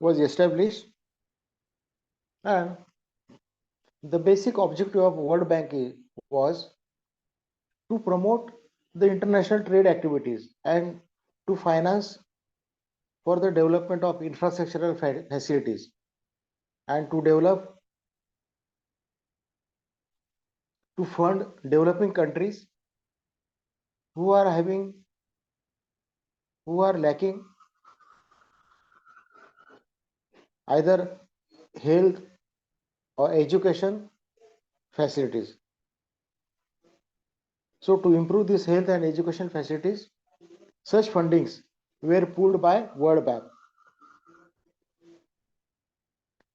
was established, and the basic objective of World Bank was to promote the international trade activities and to finance for the development of infrastructural facilities and to fund developing countries who are having who are lacking either health or education facilities. So to improve this health and education facilities, such fundings were pooled by World Bank.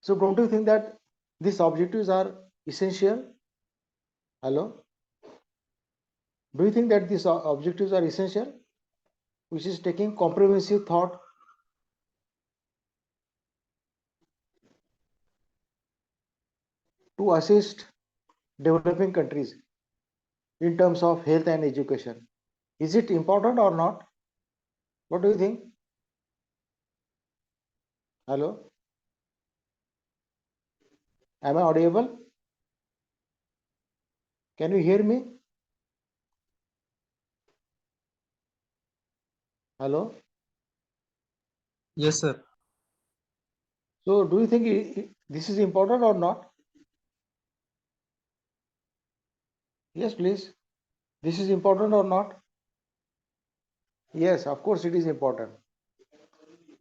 So don't you think that these objectives are essential? Hello? Do you think that these objectives are essential, which is taking comprehensive thought to assist developing countries in terms of health and education? Is it important or not? What do you think? Hello? Am I audible? Can you hear me? Hello? Yes, sir. So do you think this is important or not? Yes, please. This is important or not? Yes, of course it is important,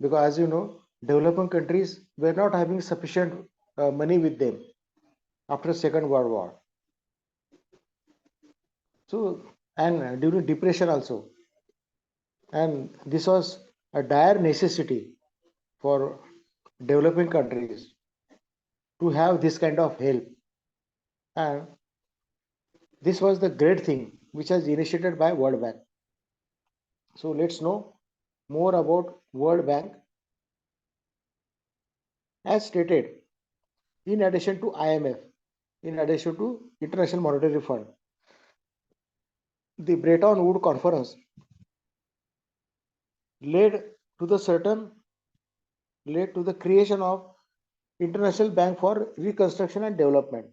because as you know, developing countries were not having sufficient money with them after Second World War. So, and during depression also, and this was a dire necessity for developing countries to have this kind of help, and this was the great thing which was initiated by World Bank. So let's know more about World Bank. As stated, in addition to IMF, in addition to International Monetary Fund, the Bretton Woods Conference led to the certain led to the creation of International Bank for Reconstruction and Development.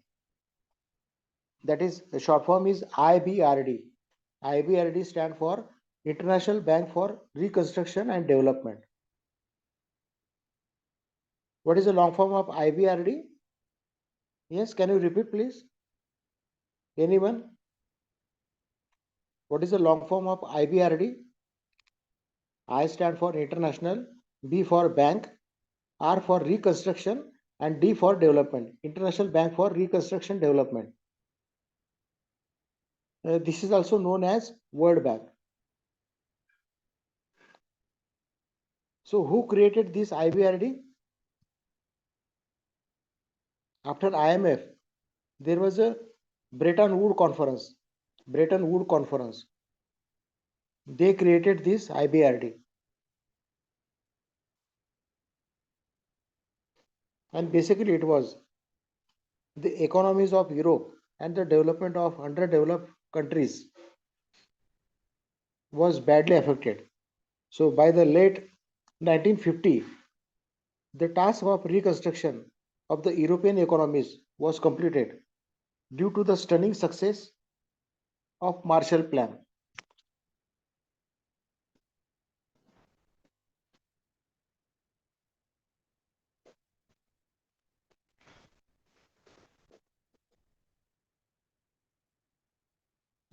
That is, the short form is IBRD. IBRD stand for International Bank for Reconstruction and Development. What is the long form of IBRD? Yes, can you repeat please? Anyone? What is the long form of IBRD? I stand for International, B for Bank, R for Reconstruction, and D for Development. International Bank for Reconstruction Development. This is also known as World Bank. So who created this IBRD? After IMF, there was a Bretton Woods Conference. Bretton Woods Conference. They created this IBRD. And basically it was the economies of Europe and the development of underdeveloped countries was badly affected. So by the late 1950, the task of reconstruction of the European economies was completed due to the stunning success of Marshall Plan.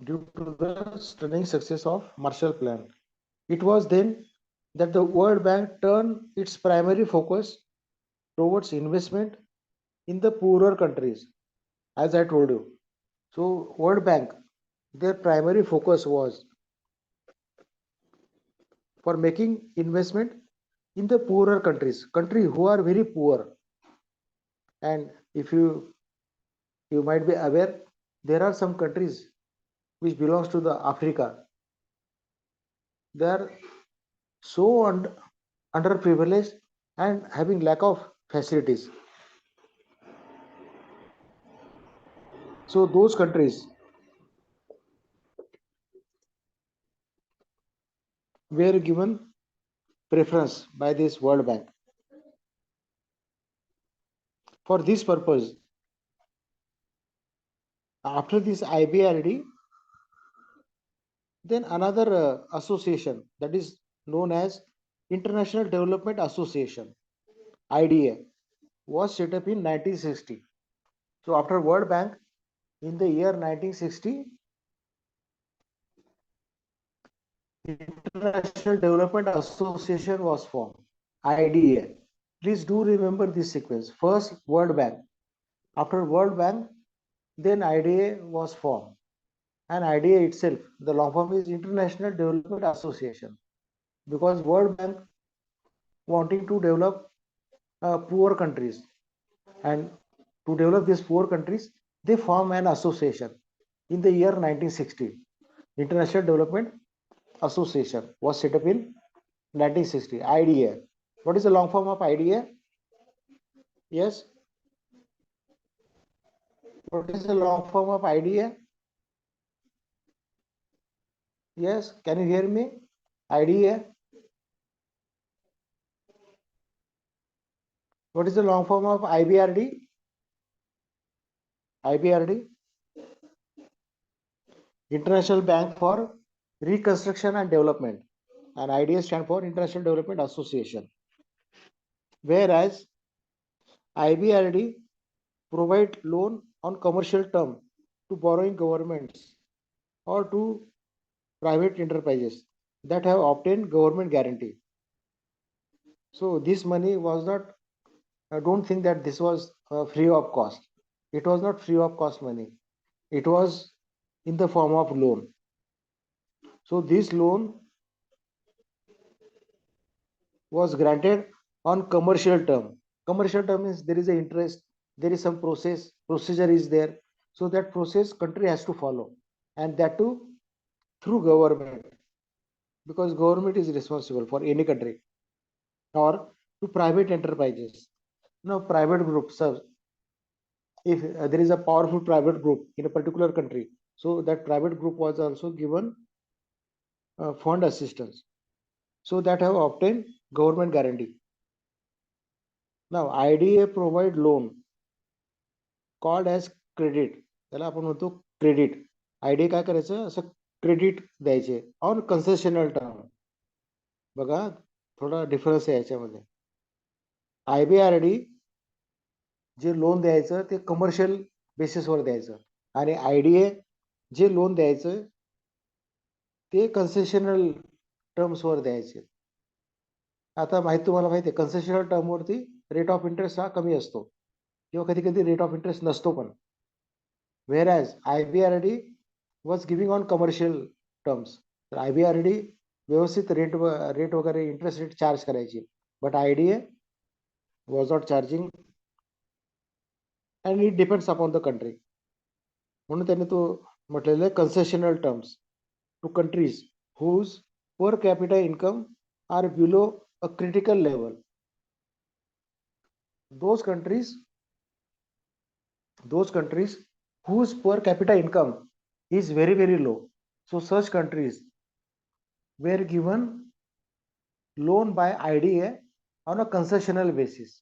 Due to the stunning success of Marshall Plan. It was then that the World Bank turned its primary focus towards investment in the poorer countries, as I told you. So World Bank, their primary focus was for making investment in the poorer countries who are very poor. And if you might be aware, there are some countries which belongs to the Africa. They are so underprivileged and having lack of facilities. So those countries were given preference by this World Bank. For this purpose, after this IBRD, then another association that is known as International Development Association, IDA, was set up in 1960. So after World Bank in the year 1960, International Development Association was formed, IDA. Please do remember this sequence. First World Bank. After World Bank, then IDA was formed. And IDA itself, the long form is International Development Association, because World Bank wanting to develop poor countries, and to develop these poor countries, they form an association in the year 1960. International Development Association was set up in 1960. IDA. What is the long form of IDA? Yes. What is the long form of IDA? Yes. Can you hear me? IDA. What is the long form of IBRD? IBRD, International Bank for Reconstruction and Development, and IDA stand for International Development Association. Whereas IBRD provide loan on commercial term to borrowing governments or to private enterprises that have obtained government guarantee. So this money was not, I don't think that this was free of cost. It was not free of cost money. It was in the form of loan. So this loan was granted on commercial term. Commercial term means there is a interest, there is some procedure is there. So that process country has to follow, and that too through government, because government is responsible for any country, or to private enterprises. Now private groups, if there is a powerful private group in a particular country, so that private group was also given fund assistance, so that have obtained government guarantee. Now IDA provide loan called as credit, त्याला आपण म्हणतो credit. ID काय करायचं, असं credit द्यायचे on concessional term. बघा थोडा difference आहे याच्यामध्ये. IBRD जे लोन द्यायचं ते कमर्शियल बेसिसवर द्यायचं, आणि IDA जे लोन द्यायचं ते कन्सेशनल टर्म्सवर द्यायचे. आता तुम्हाला माहिती आहे, कन्सेशनल टर्मवरती रेट ऑफ इंटरेस्ट हा कमी असतो, किंवा कधी कधी रेट ऑफ इंटरेस्ट नसतो पण. Whereas IBRD was giving on commercial terms. तर IBRD व्यवस्थित रेट वगैरे इंटरेस्ट रेट चार्ज करायची, but IDA was not charging, and it depends upon the country. म्हणून त्यांनी तो म्हटलेलं आहे concessional terms to countries whose per capita income are below a critical level. Those countries whose per capita income is very very low, so such countries were given loan by IDA on a concessional basis.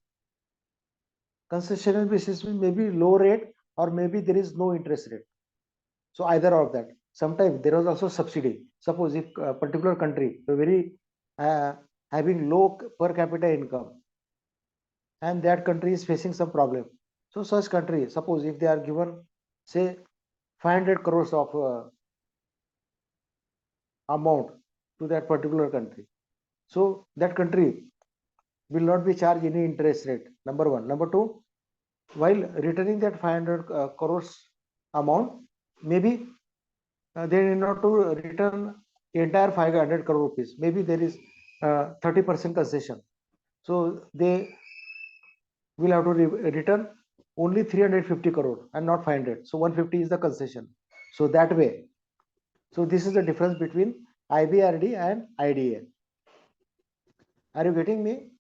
Concessional basis means maybe low rate, or maybe there is no interest rate. So either of that. Sometimes there was also subsidy. Suppose if a particular country very having low per capita income, and that country is facing some problem, so such country, suppose if they are given say 500 crores of amount to that particular country, so that country will not be charged any interest rate, number one. Number two, while returning that 500 crores amount, maybe they need not to return entire 500 crore rupees, maybe there is 30% concession, so they will have to return only 350 crore and not 500, so 150 is the concession. So that way, so this is the difference between IBRD and IDA. Are you getting me?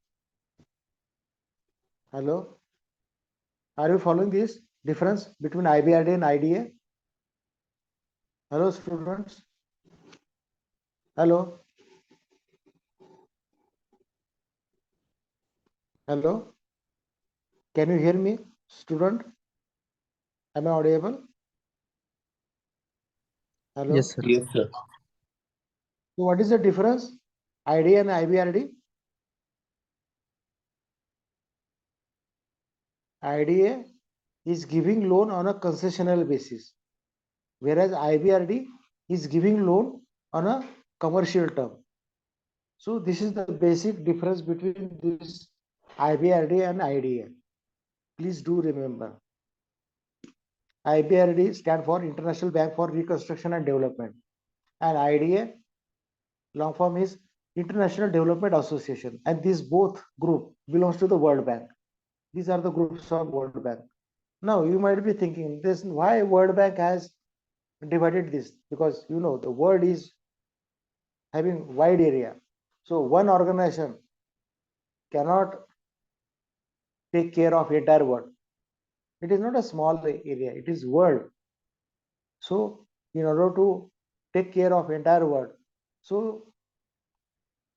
Hello, are you following this difference between IBRD and IDA? Hello students. Hello. Hello. Can you hear me? Student, am I audible? Hello? Yes, sir. Yes, sir. So what is the difference? IDA and IBRD? IDA is giving loan on a concessional basis, whereas IBRD is giving loan on a commercial term. So this is the basic difference between this IBRD and IDA. Please do remember. IBRD stand for International Bank for Reconstruction and Development, and IDA long form is International Development Association, and these both group belongs to the World Bank. These are the groups of World Bank. Now you might be thinking this why World Bank has divided this, because you know the world is having wide area, so one organization cannot take care of entire world. It is not a small area, it is world. So in order to take care of entire world, so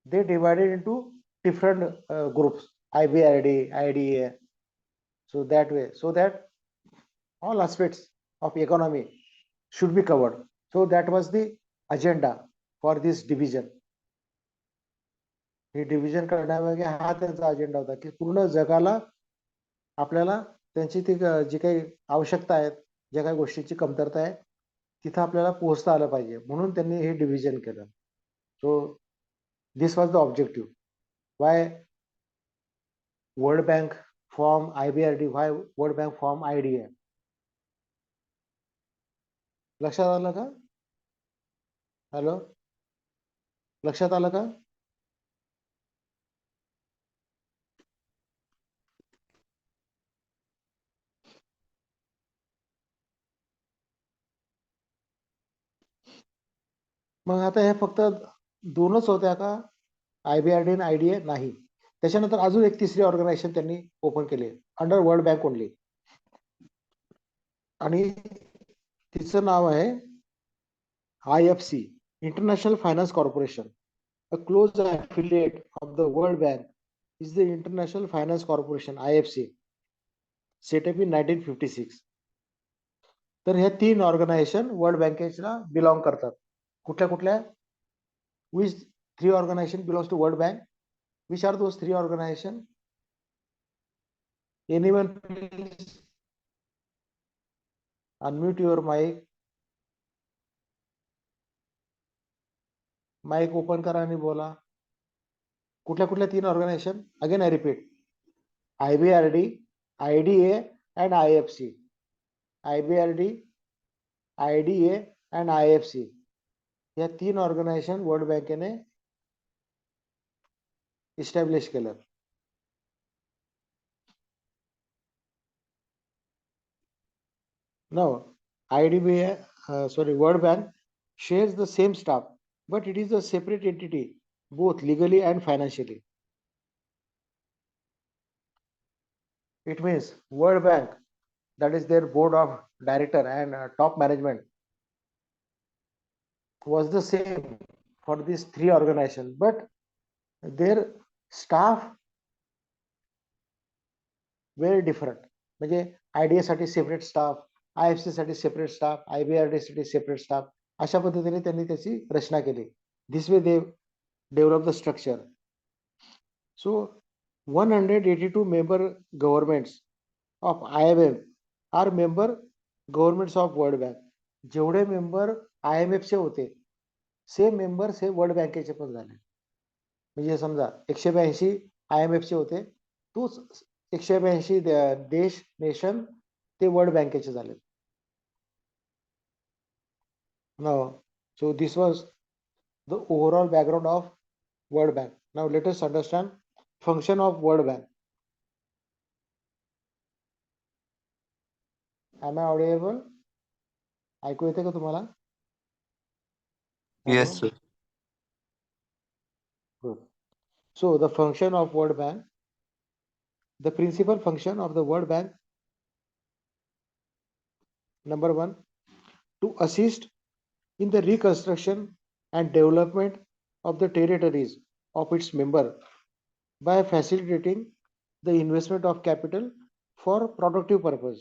they divided into different groups, IBRD, IDA. So that way, so that all aspects of economy should be covered. So that was the agenda for this division. हे division करण्यामागे हा त्यांचा agenda होता की पूर्ण जगाला आपल्याला त्यांची ती जी काही आवश्यकता आहेत, ज्या काही गोष्टीची कमतरता आहे, तिथं आपल्याला पोहोचता आलं पाहिजे, म्हणून त्यांनी हे डिव्हिजन केलं. सो this was the objective. Y world bank form IBRD, Y world bank form IDA. लक्षात आलं का? हॅलो, लक्षात आलं का? मग आता हे फक्त दोनच होत्या का? IBRD आणि IDA? नाही. त्याच्यानंतर अजून एक तिसरी ऑर्गनायझेशन त्यांनी ओपन केली अंडर वर्ल्ड बँक ओनली, आणि तिचं नाव आहे IFC, international finance corporation. A close affiliate of the World Bank is the International Finance Corporation, IFC, set up in 1956. तर हे तीन ऑर्गनायझेशन वर्ल्ड बँकेला बिलॉंग करतात. कुठल्या कुठल्या? Which three organization belongs to World Bank? Which are those three organization? Anyone please unmute your mic. Mic open करा आणि बोला. कुठल्या कुठल्या तीन organisation? Again I repeat, IBRD, IDA and IFC. IBRD, IDA and IFC या तीन organisation world बँकेने establish केलं. Now World Bank shares the same staff, but it is a separate entity, both legally and financially. It means World Bank, that is their board of director and top management, was the same for these three organizations, but their staff very different. म्हणजे IDA साठी separate staff, IFC साठी separate staff, IBRD साठी separate staff, अशा पद्धतीने त्यांनी त्याची रचना केली. This way they develop the structure. So 182 member governments of IMF are member governments of World Bank. जेवढे मेंबर IMF चे होते, सेम मेंबर्स हे वर्ल्ड बँकेचे पण झाले. म्हणजे समजा 182 IMF चे होते, तोच 182 देश, नेशन ते वर्ल्ड बँकेचे झाले. Now, so this was the overall background of World Bank. Now let us understand function of World Bank. Am I audible? ऐकू येते का तुम्हाला? Yes, sir. Good. So the function of World Bank, the principal function of the World Bank, number one, to assist in the reconstruction and development of the territories of its member by facilitating the investment of capital for productive purpose.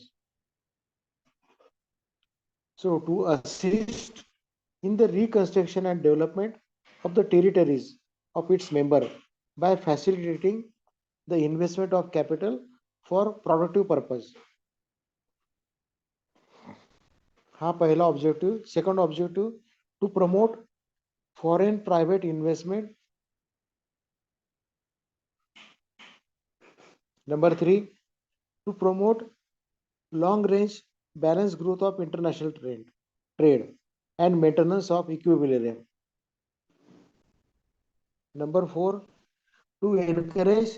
So to assist in the reconstruction and development of the territories of its member by facilitating the investment of capital for productive purpose. हा पहिला objective. Second objective, to promote foreign private investment. Number 3, to promote long range balanced growth of international trade and maintenance of equilibrium. Number 4, to encourage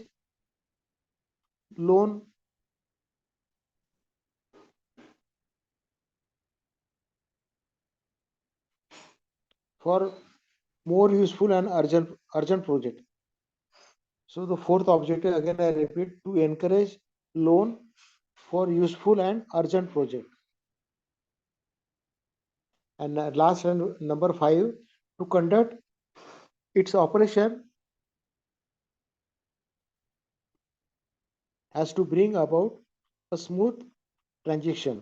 loan for more useful and urgent project. So the fourth objective, again I repeat, to encourage loan for useful and urgent project. And last and number 5, to conduct its operation as to bring about a smooth transition.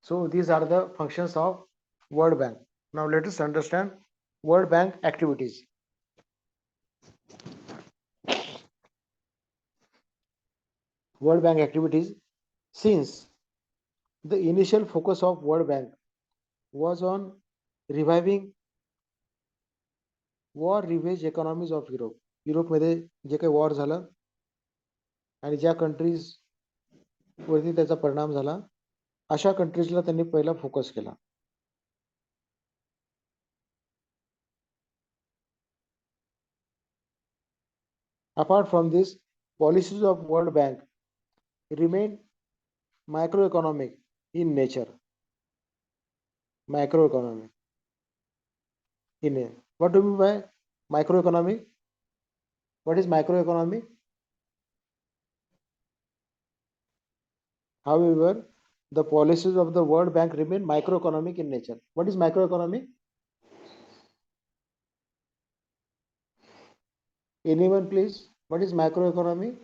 So these are the functions of World Bank. Now let us understand World Bank activities. World Bank activities. Since the initial focus of World Bank was on reviving war ravaged economies of Europe. युरोपमध्ये जे काही war झालं आणि ज्या countries वरती त्याचा परिणाम झाला अशा कंट्रीजला त्यांनी पहिला फोकस केला. Apart from this, policies of World Bank remain macroeconomic in nature. Macroeconomic. What do you mean by macroeconomic? What is macroeconomic? However, the policies of the World Bank remain microeconomic in nature. What is macroeconomic? Anyone please? What is macroeconomy?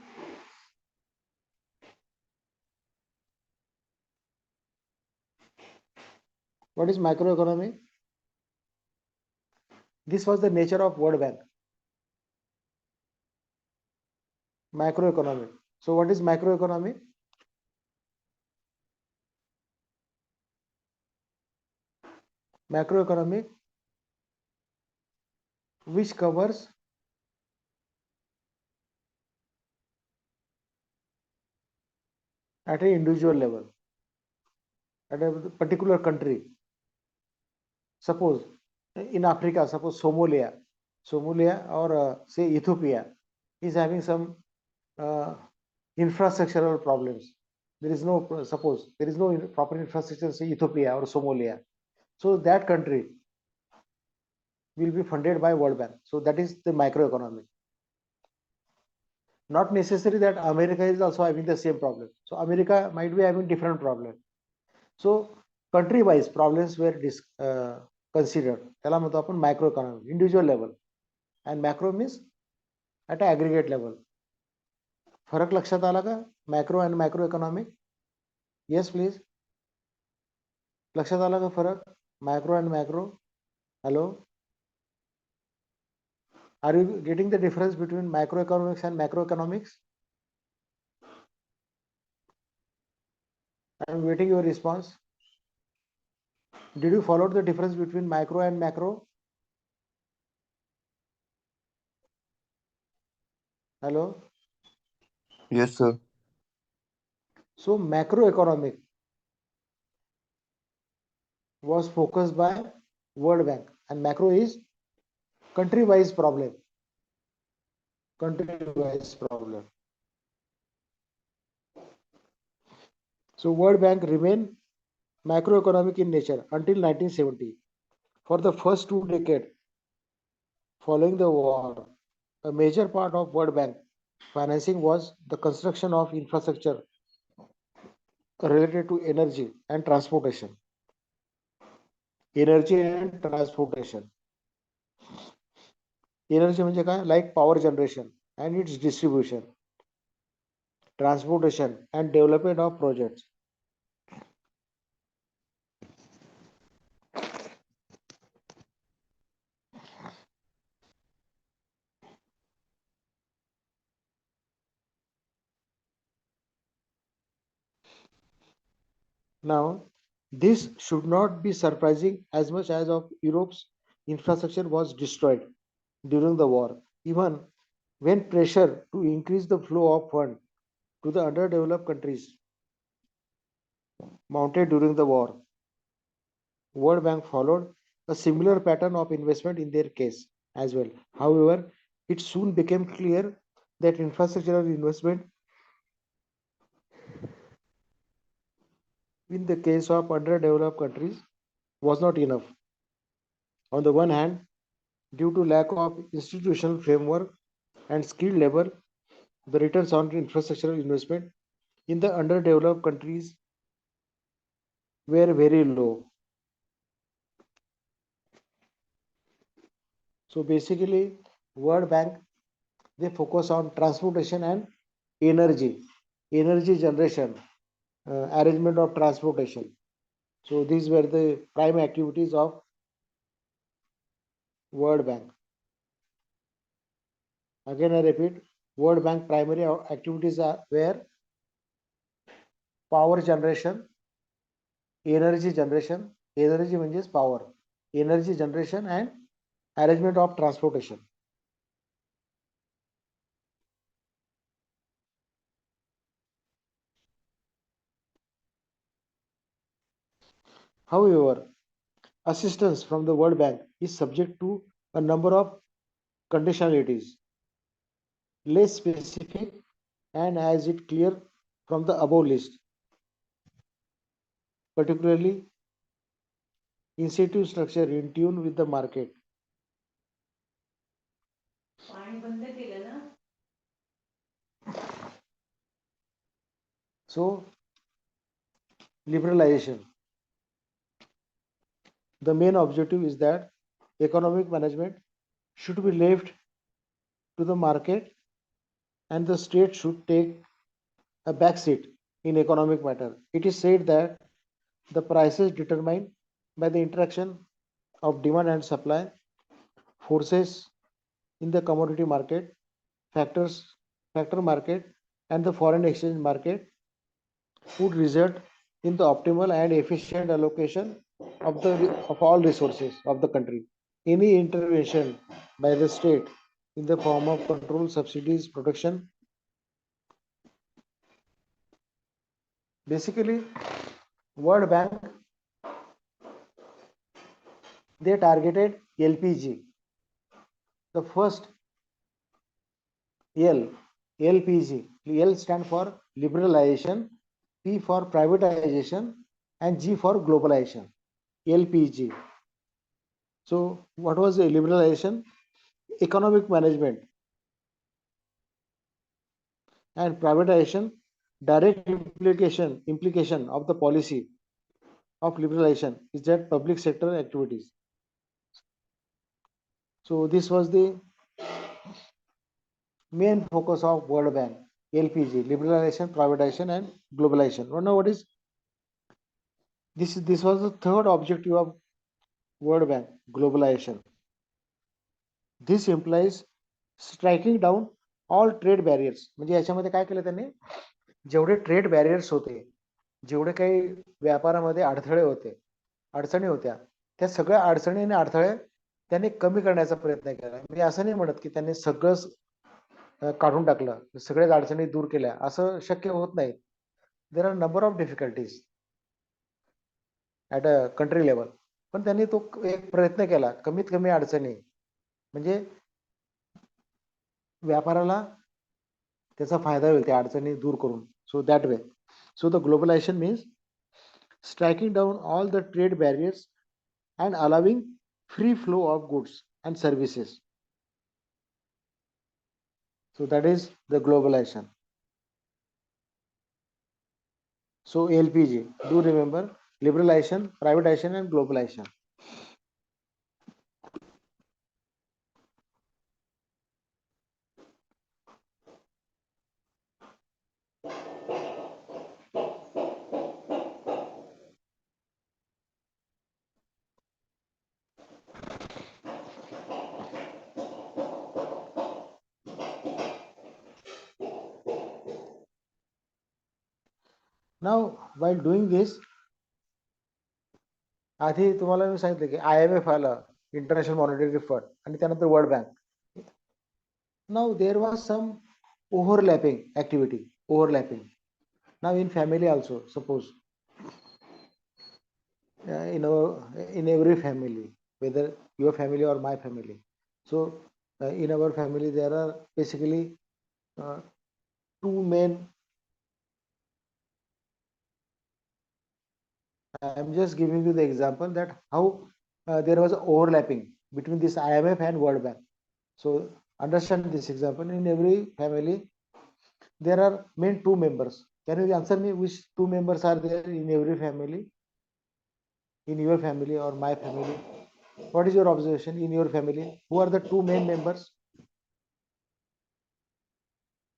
What is macroeconomy? This was the nature of World Bank. Macroeconomy. So what is macroeconomy? Macroeconomy, which covers at an individual level, at a particular country. Suppose in Africa, suppose Somalia or say Ethiopia is having some infrastructural problems. There is no, suppose there is no proper infrastructure, say Ethiopia or Somalia. So that country will be funded by World Bank. So that is the microeconomy. Not necessary that America is also having the same problem. So America might be having different problem. So country wise problems were considered. त्याला म्हणतो आपण microeconomy, individual level, and macro means at an aggregate level. फरक लक्षात आला का? Macro and microeconomic. Yes please. लक्षात आला का फरक? Macro and macro. Hello. Are you getting the difference between microeconomics and macroeconomics? I am waiting your response. Did you follow the difference between micro and macro? Hello. Yes, sir. So macroeconomic was focused by World Bank, and macro is country-wise problem. Country-wise problem. So World Bank remained macroeconomic in nature until 1970. For the first 2 decades following the war, a major part of World Bank financing was the construction of infrastructure related to energy and transportation. Energy and transportation. Energy म्हणजे काय? Like power generation and its distribution. transportation, and development of projects. Now, this should not be surprising as much as of Europe's infrastructure was destroyed during the war. Even when pressure to increase the flow of funds to the underdeveloped countries mounted during the war, World Bank followed a similar pattern of investment in their case as well. However, it soon became clear that infrastructural investment in the case of underdeveloped countries was not enough. On the one hand, due to lack of institutional framework and skilled labor, the returns on infrastructural investment in the underdeveloped countries were very low. So basically, World Bank they focus on transportation and energy, energy generation, arrangement of transportation. So these were the prime activities of World Bank. Again, I repeat, World Bank primary activities were power generation, energy means power, energy generation and arrangement of transportation. However, assistance from the World Bank is subject to a number of conditionalities, less specific and as it clear from the above list, particularly incentive structure in tune with the market. So, liberalization. The main objective is that economic management should be left to the market and the state should take a back seat in economic matter. It is said that the prices determined by the interaction of demand and supply forces in the commodity market, factors, factor market, and the foreign exchange market would result in the optimal and efficient allocation of all resources of the country. Any intervention by the state in the form of control, subsidies, protection, basically, World Bank they targeted LPG. The first L, LPG. L stand for liberalization, P for privatization, and G for globalization. LPG. So, what was the liberalization? Economic management and privatization. Direct implication of the policy of liberalization is that public sector activities. So, this was the main focus of World Bank. LPG, liberalization, privatization, and globalization. Now, what is this? This was the third objective of World Bank, globalization. This implies striking down all trade barriers. म्हणजे याच्यामध्ये काय केलं त्यांनी जेवढे trade barriers होते जेवढे काही व्यापारामध्ये अडथळे होते अडचणी होत्या त्या सगळ्या अडचणी आणि अडथळे त्यांनी कमी करण्याचा प्रयत्न केला. मी असं नाही म्हणत की त्यांनी सगळंच काढून टाकलं सगळ्याच अडचणी दूर केल्या असं शक्य होत नाही. There are number of difficulties at a country level पण त्यांनी तो एक प्रयत्न केला कमीत कमी अडचणी म्हणजे व्यापाराला त्याचा फायदा होईल त्या अडचणी दूर करून. So that way so the globalisation means striking down all the trade barriers and allowing free flow of goods and services. So that is the globalization. So LPG, do remember liberalization, privatization and globalization. Now, while doing this, आधी तुम्हाला मी सांगितलं की IMF आलं, international monetary fund, आणि त्यानंतर world Bank. Now there was some overlapping activity, overlapping. Now in family also, suppose in every family, whether your family or my family. So in our family there are basically two main. I am just giving you the example that how there was overlapping between this IMF and World Bank. So understand this example. In every family there are main two members. Can you answer me which two members are there in every family? In your family or my family? What is your observation in your family? Who are the two main members?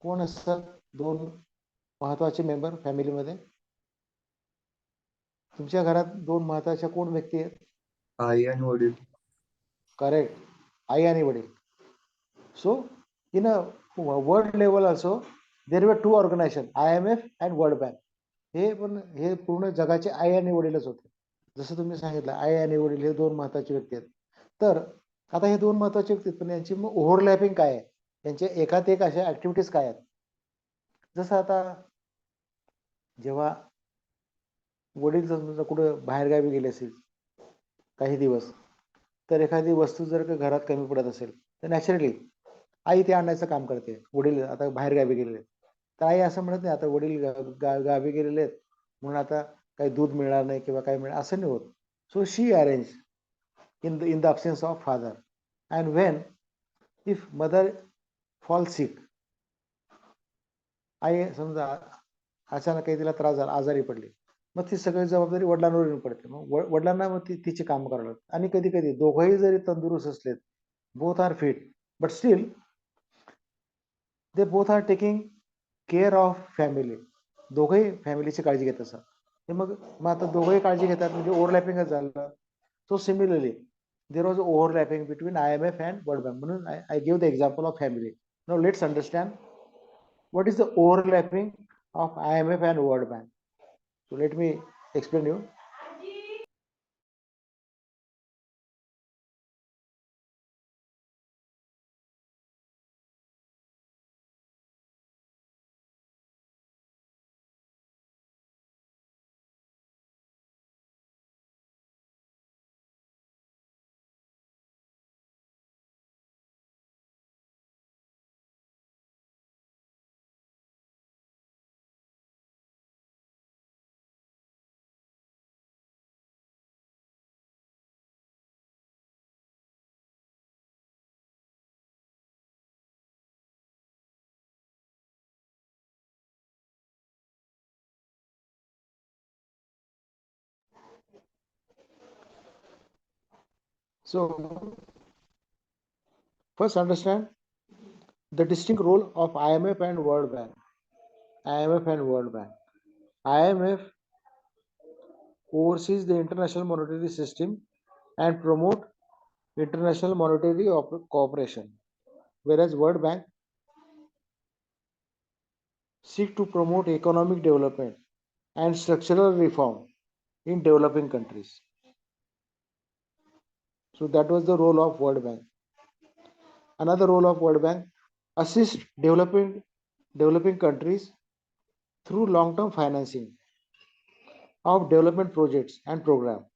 कोण असतात दोन महत्वाचे member फॅमिलीमध्ये? तुमच्या घरात दोन महत्वाच्या कोण व्यक्ती आहेत? आई आणि वडील. करेक्ट, आई आणि वडील. So in a world level also there were two organisation, IMF and world bank. हे पूर्ण जगाचे आई आणि वडीलच होते. जसं तुम्ही सांगितलं, आई आणि वडील हे दोन महत्वाचे व्यक्ती आहेत. तर आता हे दोन महत्वाचे व्यक्ती, पण यांची मग ओव्हरलॅपिंग काय आहे, यांचे एकात एक अशा ऍक्टिव्हिटीज काय आहेत? जसं आता जेव्हा वडील समजा कुठं बाहेरगावी गेले असेल काही दिवस, तर एखादी वस्तू जर का घरात कमी पडत असेल तर नॅचरली आई ते आणायचं काम करते. वडील आता बाहेरगावी गेलेले तर आई असं म्हणत नाही आता वडील गावी गेलेले आहेत म्हणून आता काही दूध मिळणार नाही किंवा काही मिळणार असं नाही होत. So she arrange in the absence of father, and when if mother falls sick, आई समजा अचानक काही तिला त्रास झाला, आजारी पडली, मग ती सगळी जबाबदारी वडिलांवर येऊन पडते. मग वडिलांना मग तिची काम करावं लागतं. आणि कधी कधी दोघंही जरी तंदुरुस्त असलेत, both are fit, but still they both are taking care of family. दोघंही फॅमिलीची काळजी घेत असतात. हे मग आता दोघंही काळजी घेतात म्हणजे ओव्हरलॅपिंगच झालं. So similarly, there was overlapping between IMF and World Bank. I give the example of family. Now let's understand what is the overlapping of IMF and World Bank. So let me explain you. So first understand the distinct role of IMF and World Bank. IMF and World Bank. IMF oversees the international monetary system and promote international monetary cooperation, whereas World Bank seek to promote economic development and structural reform in developing countries. So that was the role of World Bank. Another role of World Bank: assist developing countries through long-term financing of development projects and programs.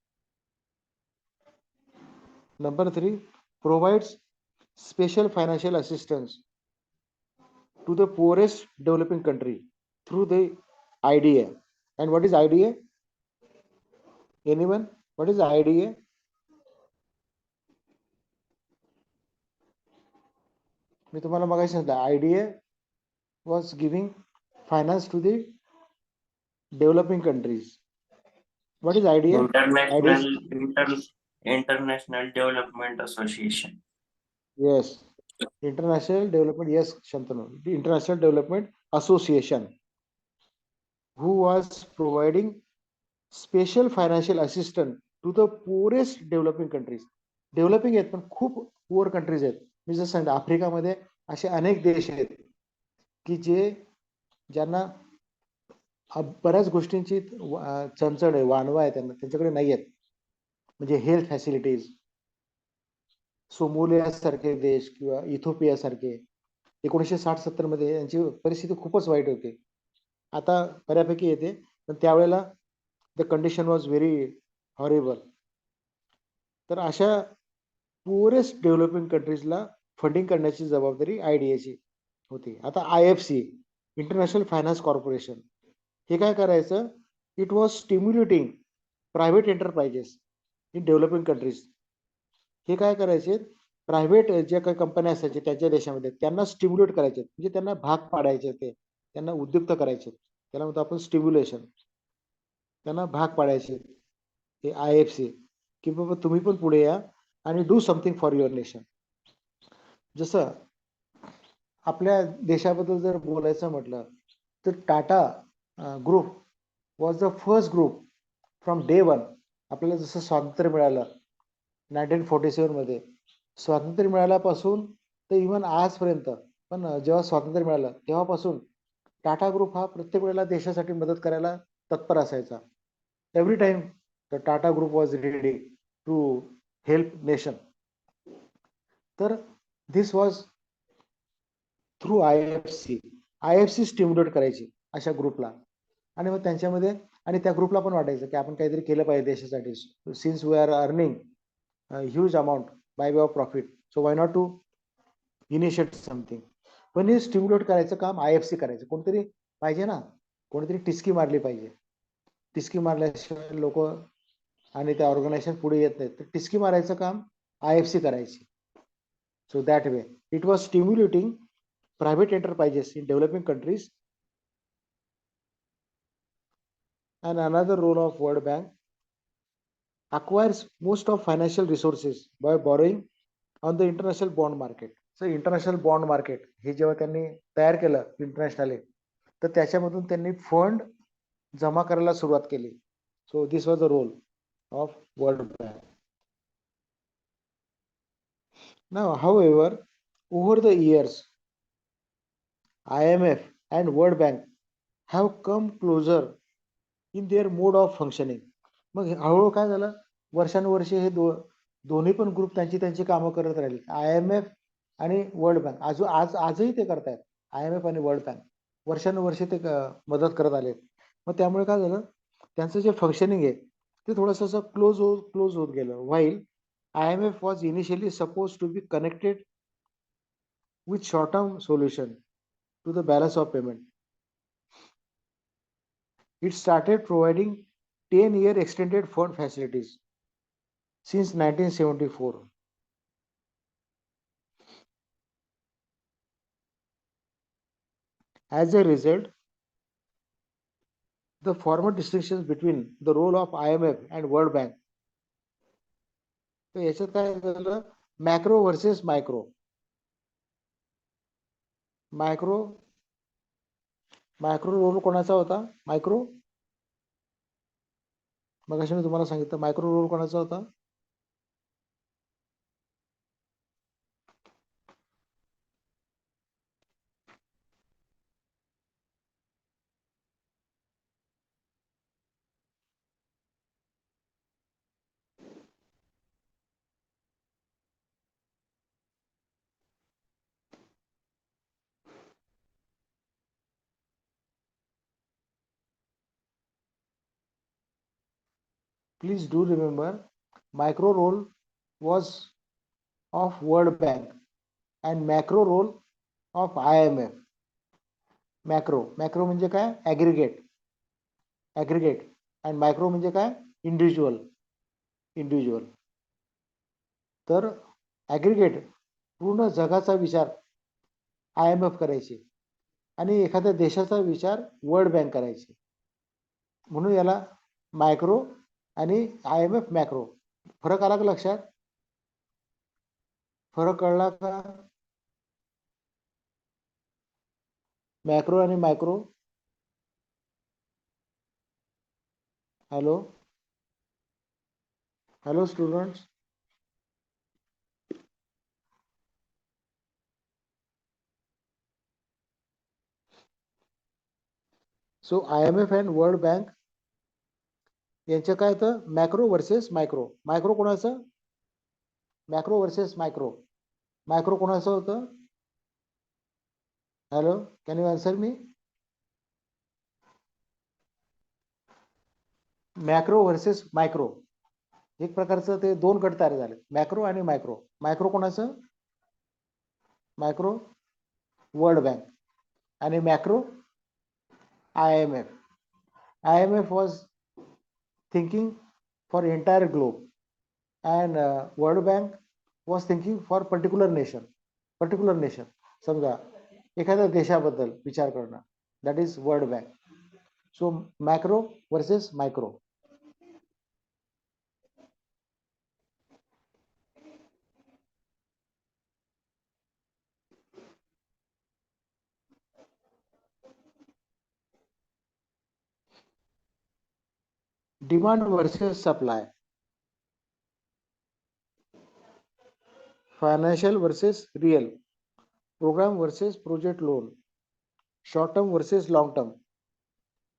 Number 3, provides special financial assistance to the poorest developing country through the IDA. And what is IDA? Anyone? What is IDA? मी तुम्हाला मगाशी सांगितलं, IDA was giving finance to the developing countries. What is IDA? International Development Association. Yes, International Development. Yes, Shantanu, the International Development Association, who was providing special financial assistance to the poorest developing countries. Developing आहेत पण खूप poor countries आहेत. मी जसं सांगितलं, आफ्रिकामध्ये असे अनेक देश आहेत की ज्यांना बऱ्याच गोष्टींची चणचण आहे, वानवा आहे त्यांना, त्यांच्याकडे नाही आहेत. म्हणजे हेल्थ फॅसिलिटीज, सोमोलिया सारखे देश किंवा इथोपिया सारखे 1960-70 मध्ये यांची परिस्थिती खूपच वाईट होती. आता बऱ्यापैकी येते, पण त्यावेळेला the condition was very horrible. तर अशा पुअरेस्ट डेव्हलपिंग कंट्रीजला फंडिंग करण्याची जबाबदारी IDA होती. आता IFC, इंटरनॅशनल फायनान्स कॉर्पोरेशन, हे काय करायचं? It was stimulating private enterprises in developing countries. हे काय करायचे? प्रायव्हेट ज्या काही कंपन्या असायच्या त्यांच्या देशामध्ये त्यांना स्टिम्युलेट करायचे, म्हणजे त्यांना भाग पाडायचे, त्यांना उद्युक्त करायचे. त्याला म्हणतो आपण स्टिम्युलेशन. त्यांना भाग पाडायचे हे IFC, की बाबा तुम्ही पण पुढे या आणि do something for your nation. जसं आपल्या देशाबद्दल जर बोलायचं म्हटलं तर Tata group was the first group from day one. आपल्याला जसं स्वातंत्र्य मिळालं 1947 मध्ये, स्वातंत्र्य मिळाल्यापासून तर इव्हन आजपर्यंत, पण जेव्हा स्वातंत्र्य मिळालं तेव्हापासून टाटा ग्रुप हा प्रत्येक वेळेला देशासाठी मदत करायला तत्पर असायचा. Every time the Tata group was ready to help nation. तर this was through IFC stimulate करायची अशा ग्रुपला. आणि मग त्यांच्यामध्ये आणि त्या ग्रुपला पण वाटायचं की आपण काहीतरी केलं पाहिजे देशासाठी. Since we are earning huge amount by way of profit, so why not to initiate something. पण हे स्टिम्युलेट करायचं काम IFC करायचं. कोणतरी पाहिजे ना, कोणतरी टिचकी मारली पाहिजे. टिचकी मारल्याशिवाय लोक आणि त्या ऑर्गनायझेशन पुढे येत नाहीत. तर टिचकी मारायचं काम IFC करायची. So that way, it was stimulating private enterprises in developing countries. And another role of World Bank, acquires most of financial resources by borrowing on the international bond market. So international bond market हे जेव्हा त्यांनी तयार केलं internationally, तर त्याच्यामधून त्यांनी fund जमा करायला सुरुवात केली. So this was the role of World Bank. Now, however, over the years, IMF and World Bank have come closer in their mode of functioning. मग हळूहळू काय झालं, वर्षानुवर्षे हे दोन्ही पण ग्रुप त्यांची त्यांची कामं करत राहिले. IMF आणि वर्ल्ड बँक आजही ते करतायत. IMF आणि वर्ल्ड बँक वर्षानुवर्षे ते मदत करत आले. मग त्यामुळे काय झालं, त्यांचं जे फंक्शनिंग आहे ते थोडंसं असं क्लोज होत गेलं. While IMF was initially supposed to be connected with short-term solution to the balance of payment. It started providing 10-year extended fund facilities since 1974. As a result, the former distinctions between the role of IMF and World Bank, तर याच्यात काय झालं, macro versus micro. Micro role कोणाचा होता? मग मी तुम्हाला सांगितलं micro role कोणाचा होता? Please do remember, micro role was of World Bank and macro role of IMF. Macro म्हणजे काय? ॲग्रिगेट आणि मायक्रो म्हणजे काय? इंडिव्हिज्युअल. तर ॲग्रिगेट पूर्ण जगाचा विचार IMF करायची आणि एखाद्या देशाचा विचार वर्ल्ड बँक करायची. म्हणून याला मायक्रो आणि IMF मॅक्रो. फरक आला का लक्षात? फरक कळला का? मॅक्रो आणि micro. Hello students. So IMF and world bank यांच्या काय तर मॅक्रो वर्सेस मायक्रो. मायक्रो कोणाचं? Macro versus micro. मायक्रो कोणाचं होतं? Hello, can you answer me? Macro versus micro. एक प्रकारचं ते दोन गट तयार झाले, मॅक्रो आणि मायक्रो. मायक्रो कोणाचं? मायक्रो वर्ल्ड बँक आणि macro IMF. IMF was thinking for entire globe and World Bank was thinking for particular nation. समजा एखाद्या देशाबद्दल विचार करणं, that is World Bank. So macro versus micro. Demand versus supply. Financial versus real. Program versus project loan. Short term versus long term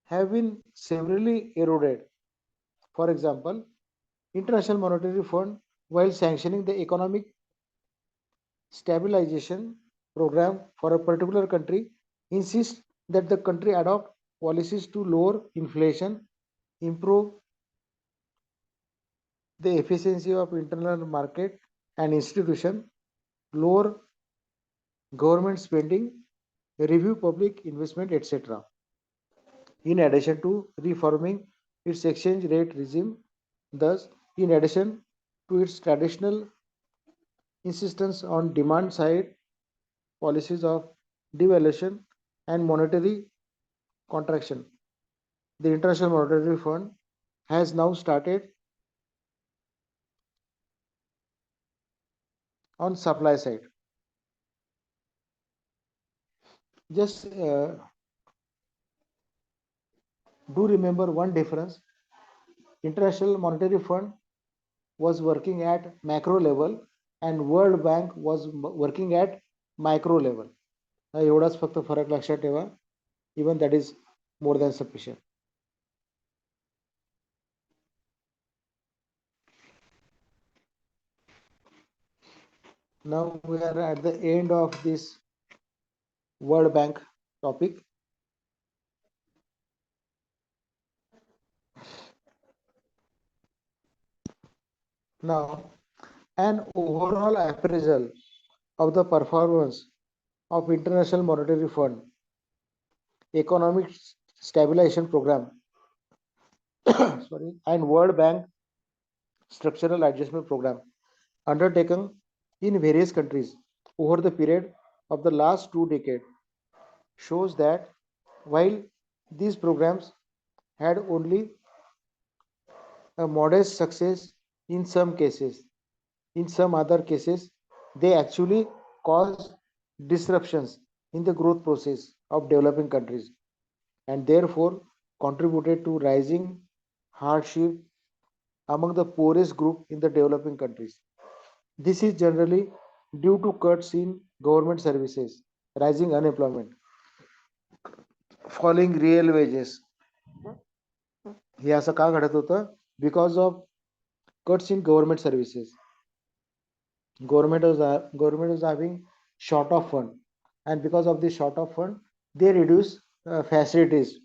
have been severely eroded. For example, International Monetary Fund, while sanctioning the economic stabilization program for a particular country, insists that the country adopt policies to lower inflation, improve the efficiency of internal market and institution, lower government spending, review public investment, etc. In addition to reforming its exchange rate regime, thus, in addition to its traditional insistence on demand side policies of devaluation and monetary contraction, the International Monetary Fund has now started on supply side. Just do remember one difference. International Monetary Fund was working at macro level and World Bank was working at micro level. एवढाच फक्त फरक लक्षात ठेवा. Even that is more than sufficient. Now we are at the end of this World Bank topic. Now, an overall appraisal of the performance of International Monetary Fund Economic Stabilization Program and World Bank Structural Adjustment Program undertaken in various countries over the period of the last 2 decades shows that while these programs had only a modest success in some cases, in some other cases, they actually cause disruptions in the growth process of developing countries and therefore contributed to rising hardship among the poorest group in the developing countries. This is generally due to cuts in government services, rising unemployment, falling real wages. हे असं का घडत होतं? Because of cuts in government services. Government is having short of fund, and because of this short of fund, they reduce facilities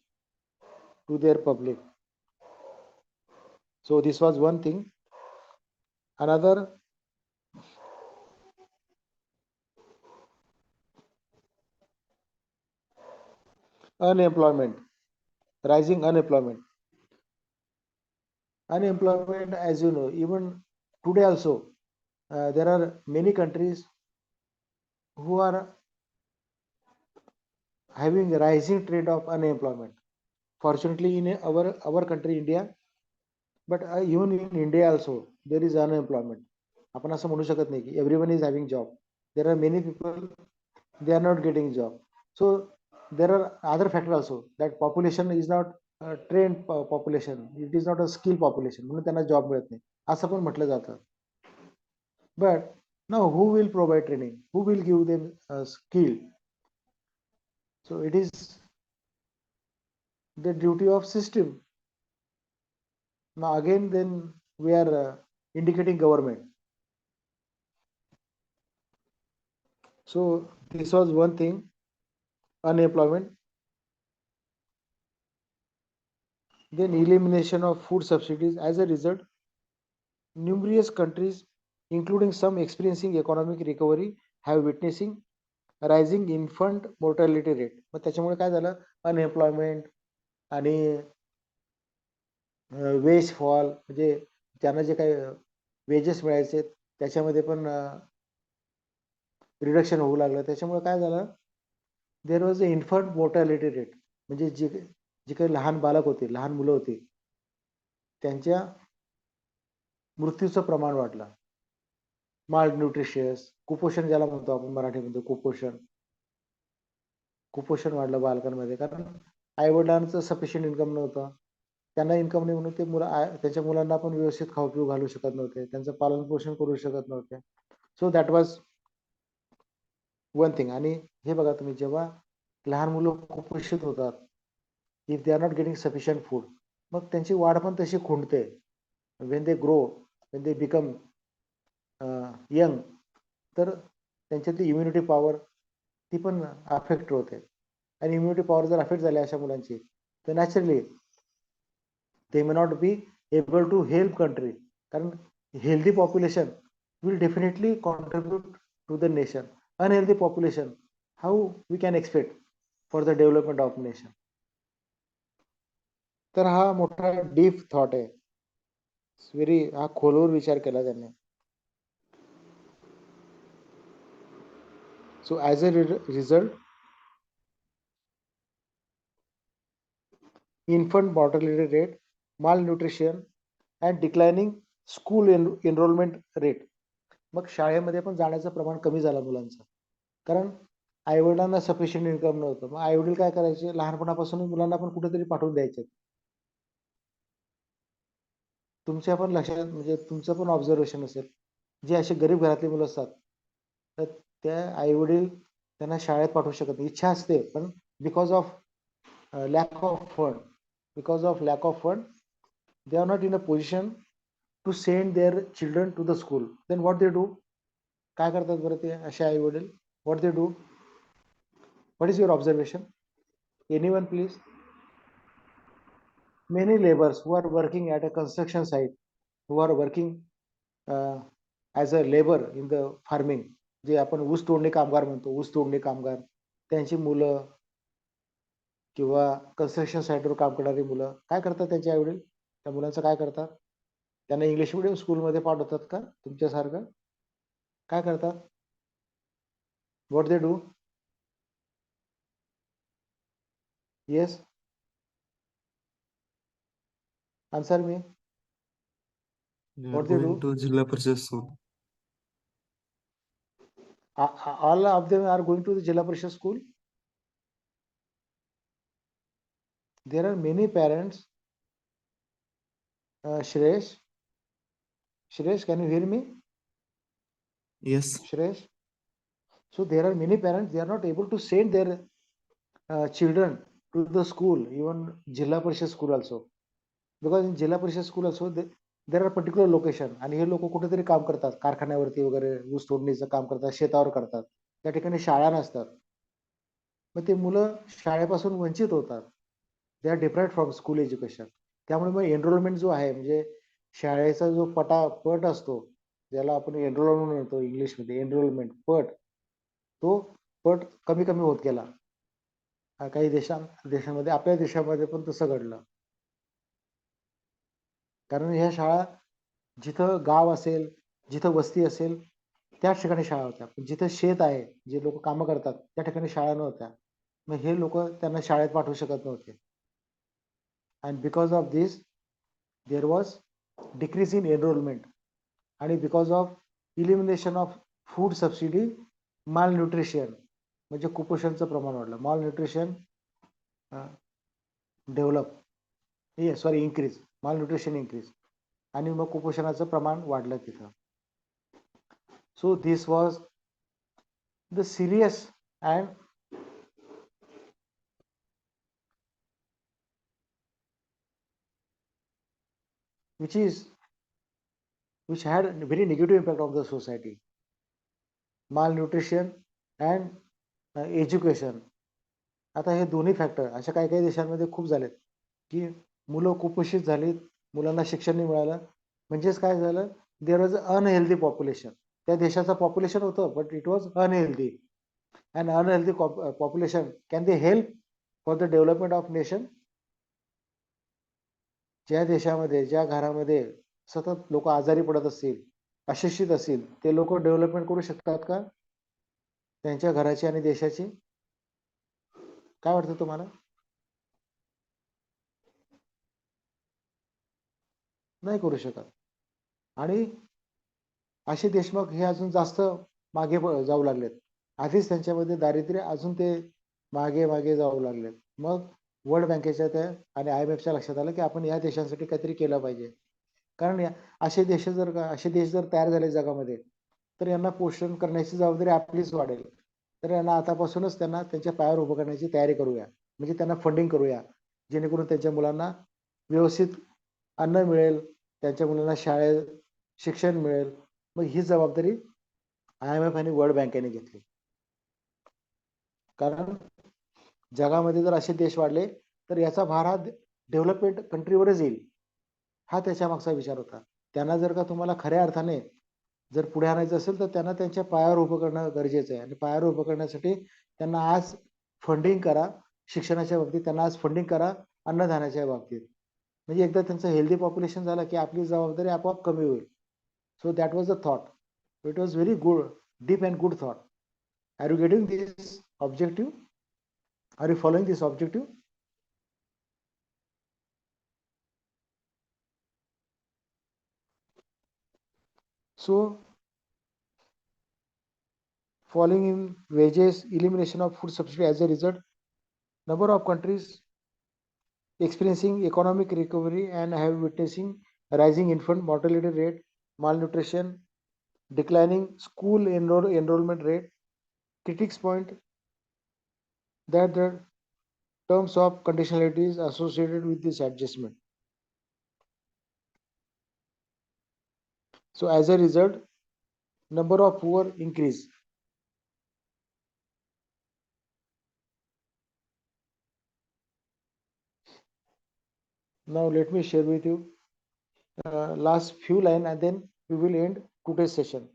to their public. So this was one thing. Another, unemployment, rising unemployment. Unemployment, as you know, even today also, there are many countries who are having a rising trend of unemployment. Fortunately, in our country, India, but even in India also, there is unemployment. आपण असं म्हणू शकत नाही की everyone is having job. There are many people, they are not getting job. So there are other factors also, that population is not trained population, it is not a skill population, म्हणून त्यांना job मिळत नाही असं पण म्हटलं जातं. But now who will provide training? Who will give them skill? So it is the duty of system. Now again, then we are indicating government. So this was one thing, unemployment. Then elimination of food subsidies. As a result, numerous countries, including some experiencing economic recovery, have witnessing rising infant mortality rate. मग त्याच्यामुळे काय झालं, unemployment आणि veg fall, म्हणजे त्यांना जे काही wages मिळायचे त्याच्यामध्ये पण रिडक्शन होऊ लागलं. त्याच्यामुळे काय झालं, there was a infant mortality rate, म्हणजे जी काही लहान बालक होते, लहान मुलं होती, त्यांच्या मृत्यूचं प्रमाण वाढलं. माल न्यूट्रिशियस, कुपोषण ज्याला म्हणतो आपण मराठीमध्ये, कुपोषण वाढलं बालकांमध्ये, कारण आईवडिलांचं सफिशियंट इन्कम नव्हतं. त्यांना इन्कम नाही म्हणून ते त्यांच्या मुलांना पण व्यवस्थित खाऊ पिऊ घालू शकत नव्हते, त्यांचं पालन पोषण करू शकत नव्हते. So that was one thing. आणि हे बघा तुम्ही, जेव्हा लहान मुलं कुपोषित होतात, if they are not getting sufficient food, मग त्यांची वाढ पण तशी खुंटते. When they grow, when they become young, तर त्यांच्यातली इम्युनिटी पॉवर ती पण अफेक्ट होते. आणि इम्युनिटी पॉवर जर अफेक्ट झाली अशा मुलांची, तर naturally they may not be able to help country, कारण healthy population will definitely contribute to the nation. Unhealthy population, how we can expect for the development of nation? तर हा मोठा deep thought आहे, very, हा खोलवर विचार केला त्यांनी. So as a result, infant mortality rate, malnutrition and declining school enrollment rate. मग शाळेमध्ये पण जाण्याचं प्रमाण कमी झालं मुलांचं, कारण आईवडिलांना सफिशियंट इन्कम नव्हतं. मग आईवडील काय करायचे, लहानपणापासून मुलांना पण कुठेतरी पाठवून द्यायचे. तुमच्या पण लक्षात, म्हणजे तुमचं पण ऑब्झर्वेशन असेल, जे असे गरीब घरातली मुलं असतात, तर त्या आईवडील त्यांना शाळेत पाठवू शकत नाही. इच्छा असते, पण because of lack of fund, they are not in a position to send their children to the school. Then what they do? काय करतात बरं ते असे आई वडील? What they do? What is your observation? Anyone please? Many laborers who are working at a construction site, who are working as a labor in the farming, जे आपण ऊस तोडणी कामगार म्हणतो, ऊस तोडणी कामगार, त्यांची मुलं किंवा कन्स्ट्रक्शन साईटवर काम करणारी मुलं काय करतात, त्यांचे आईवडील त्या मुलांचं काय करतात? त्यांना इंग्लिश मिडियम स्कूलमध्ये पाठवतात का तुमच्यासारखं? काय करतात? What they do? Yes, answer me. They are What they going do? to Jilla Parishad school. All of them are going to the Jilla Parishad school. There are many parents. Shresh, can you hear me? Yes. Shresh. So there are many parents, they are not able to send their children to the school, even Jilla Parishad school also. Because in Jilla Parishad school also, there are particular location, आणि हे लोक कुठेतरी काम करतात, कारखान्यावरती वगैरे ऊस तोडणीचं काम करतात, शेतावर करतात, त्या ठिकाणी शाळा नसतात. मग ते मुलं शाळेपासून वंचित होतात. They are deprived from school education. त्यामुळे मग एनरोलमेंट जो आहे, म्हणजे शाळेचा जो पट असतो, ज्याला आपण एनरोलमेंट म्हणतो इंग्लिशमध्ये, एनरोलमेंट पट, तो पट कमी कमी होत गेला. काही देशांमध्ये, आपल्या देशामध्ये पण तसं घडलं. कारण ह्या शाळा जिथं गाव असेल, जिथं वस्ती असेल, त्याच ठिकाणी शाळा होत्या. पण जिथं शेत आहे, जे लोक कामं करतात, त्या ठिकाणी शाळा नव्हत्या. मग हे लोक त्यांना शाळेत पाठवू शकत नव्हते. And because of this there was decrease in enrolment. आणि because of elimination of food subsidy, malnutrition, म्हणजे कुपोषणचं प्रमाण वाढलं. Malnutrition increase, malnutrition increase, आणि मग कुपोषणाचं प्रमाण वाढलं तिथं. So this was the serious and which had a very negative impact on the society. Malnutrition and education. आता हे दोन्ही फॅक्टर अशा काही काही देशांमध्ये खूप झालेत की मुलं कुपोषित झालीत, मुलांना शिक्षण नाही मिळालं. म्हणजेच काय झालं, देअर वॉज अनहेल्दी पॉप्युलेशन. त्या देशाचं पॉप्युलेशन होतं but it was unhealthy. And unhealthy population can they help for the development of nation. ज्या देशामध्ये ज्या घरामध्ये सतत लोक आजारी पडत असतील, अशिक्षित असतील, ते लोक डेव्हलपमेंट करू शकतात का त्यांच्या घराची आणि देशाची? काय वाटतं तुम्हाला? नाही करू शकत. आणि असे देश मग हे अजून जास्त मागे जाऊ लागलेत. आधीच त्यांच्यामध्ये दारिद्र्य, अजून ते मागे मागे जाऊ लागलेत. मग वर्ल्ड बँकेच्या त्या आणि IMFच्या लक्षात आलं की आपण या देशांसाठी काहीतरी केलं पाहिजे. कारण असे देश जर तयार झाले जगामध्ये तर यांना पोषण करण्याची जबाबदारी आपलीच वाढेल. तर यांना आतापासूनच त्यांना त्यांच्या पायावर उभं करण्याची तयारी करूया, म्हणजे त्यांना फंडिंग करूया, जेणेकरून त्यांच्या मुलांना व्यवस्थित अन्न मिळेल, त्यांच्या मुलांना शाळेत शिक्षण मिळेल. मग ही जबाबदारी IMF आणि वर्ल्ड बँकेने घेतली. कारण जगामध्ये जर असे देश वाढले तर याचा भार हा डेव्हलपमेंट कंट्रीवरच येईल, हा त्याच्या मागचा विचार होता. त्यांना जर का तुम्हाला खऱ्या अर्थाने जर पुढे आणायचं असेल तर त्यांना त्यांच्या पायावर उभं करणं गरजेचं आहे. आणि पायावर उभं करण्यासाठी त्यांना आज फंडिंग करा, शिक्षणाच्या बाबतीत त्यांना आज फंडिंग करा, अन्नधान्याच्या बाबतीत. म्हणजे एकदा त्यांचं हेल्दी पॉप्युलेशन झालं की आपली जबाबदारी आपोआप कमी होईल. So that was the thought. It was very good, deep and good thought. Are you getting this objective? Are you following this objective? So, falling in wages, elimination of food subsidy as a result, number of countries experiencing economic recovery and have witnessing rising infant mortality rate, malnutrition, declining school enrollment rate. Critics point that the terms of conditionalities associated with this adjustment. So as a result, number of poor increase. Now let me share with you last few lines and then we will end today's session.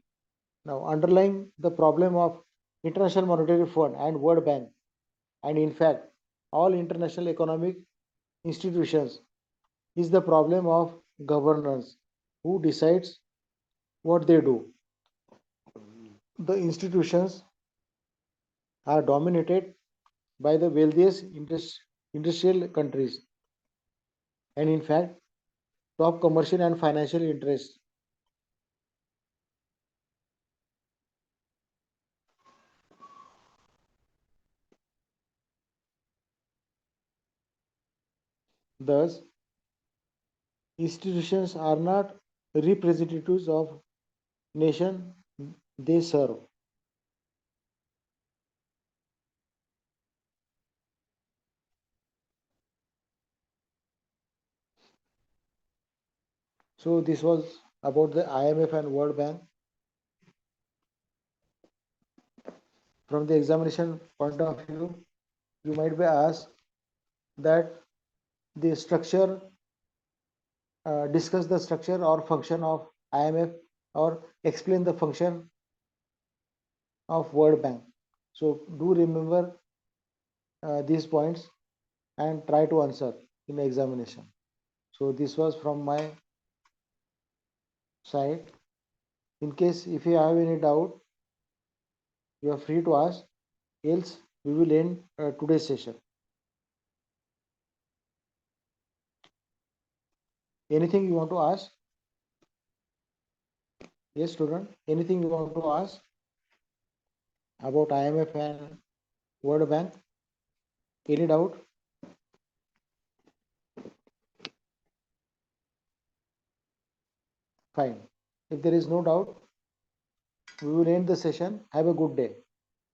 Now underlying the problem of International Monetary Fund and World Bank, and in fact all international economic institutions, is the problem of governance. Who decides what they do? The institutions are dominated by the wealthiest industrial countries, and in fact top commercial and financial interests. Thus, institutions are not representatives of nation they serve. So this was about the IMF and World Bank. From the examination point of view, you might be asked that the structure, discuss the structure or function of IMF or explain the function of World Bank. So do remember these points and try to answer in the examination. So this was from my side. In case if you have any doubt, you are free to ask, else we will end today's session. Anything you want to ask? Yes, student, anything you want to ask about IMF and World Bank? Any doubt? Fine. If there is no doubt, we will end the session. Have a good day.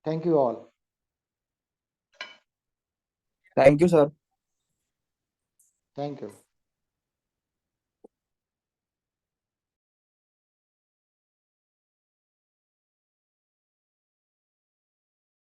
Thank you all. Thank you, sir. Thank you.